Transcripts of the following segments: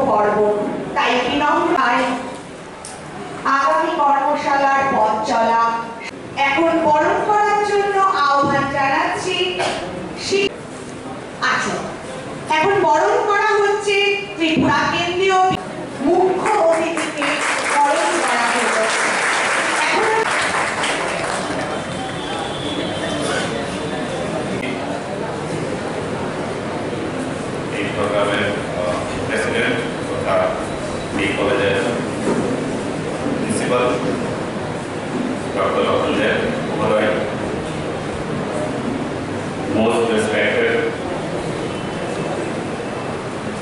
পর্ব। তাই বিনম্রায় আগামী কর্মশালার পথ চলা এখন বরণ করার জন্য আহ্বান জানাচ্ছি। আচ্ছা, এখন বরণ করা হচ্ছে ত্রিপুরা কেন্দ্রীয় মুখ্য অতিথিকে বরণ করা হলো। এই প্রোগ্রামের প্রেসিডেন্ট তথা এই কলেজের প্রিন্সিপাল ডক্টর রতনদেব মহোদয়, most respected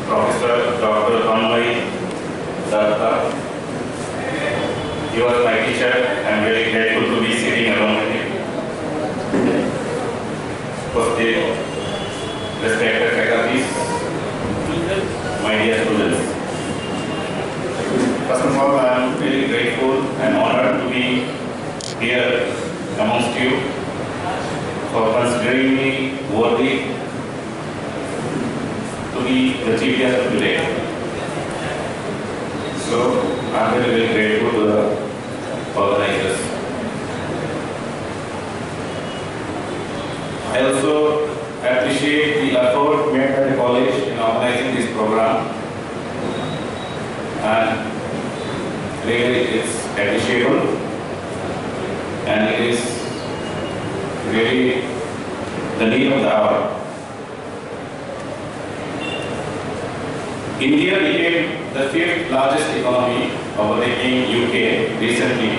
Professor Dr. Tanmay Datta. He was my teacher. I am very grateful to be sitting along with him. For the respected faculties, my dear students. First of all, I am very grateful and honored to be here amongst you for considering me worthy to be the chief guest of today. So I am very, very grateful to the organizers. I also appreciate the effort made by the college in organizing this program, and really it's appreciable, and it is really the need of the hour. India became the 5th largest economy, overtaking UK recently,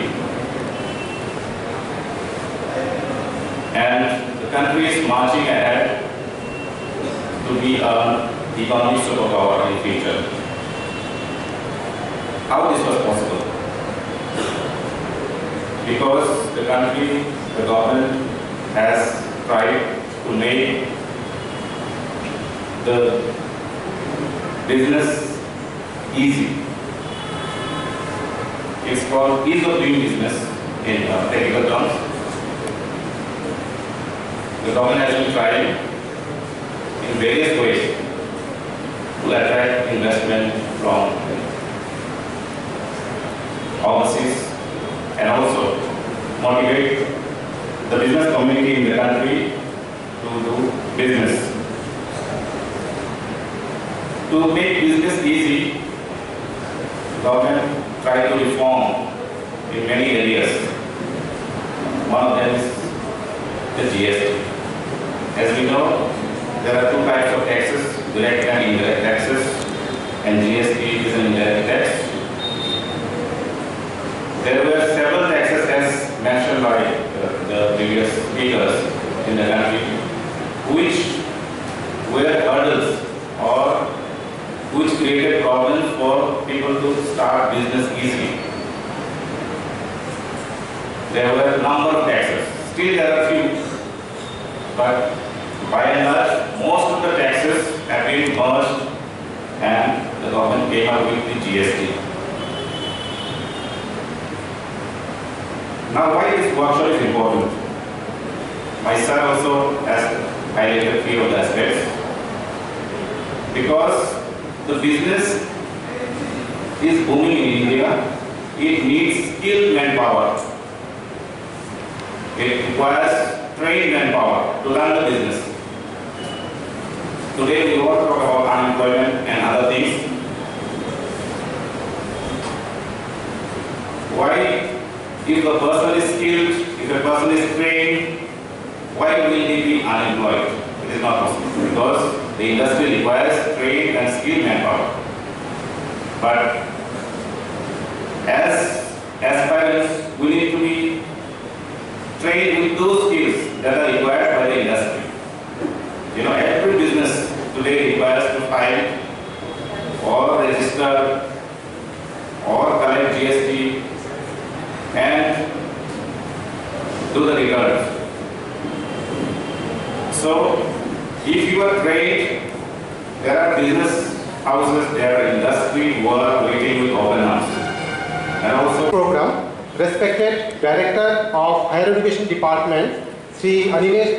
and the country is marching ahead to be an economic superpower in the future. How this was possible? Because the country, the government has tried to make the business easy. It's called ease of doing business in technical terms. The government has been trying in various ways to attract investment from overseas and also motivate the business community in the country to do business. To make business easy, government tried to reform in many areas. One of them is the GST. As we know, there are two types of taxes, direct and indirect taxes, and GST is an indirect tax. There were several taxes as mentioned by the previous speakers in the country, which were hurdles or which created problems for people to start business easily. There were a number of taxes. Still there are few, but by and large, most of the taxes have been merged and the government came up with the GST. Now, why this workshop is important? My sir also has highlighted a few of the aspects. Because the business is booming in India, it needs skilled manpower. It requires trained manpower to run the business. Today we will talk about unemployment and other things. Why, if a person is skilled, if a person is trained, why will he be unemployed? It is not possible because the industry requires trained and skilled manpower. But as aspirants, we need to be trained with those skills that are required by the industry. You know, every business today requires to file or register or collect GST and do the returns. So, if you are trained, there are business houses, there are industry work waiting with open arms. And also program, respected Director of Higher Education Department, Sri Animesh.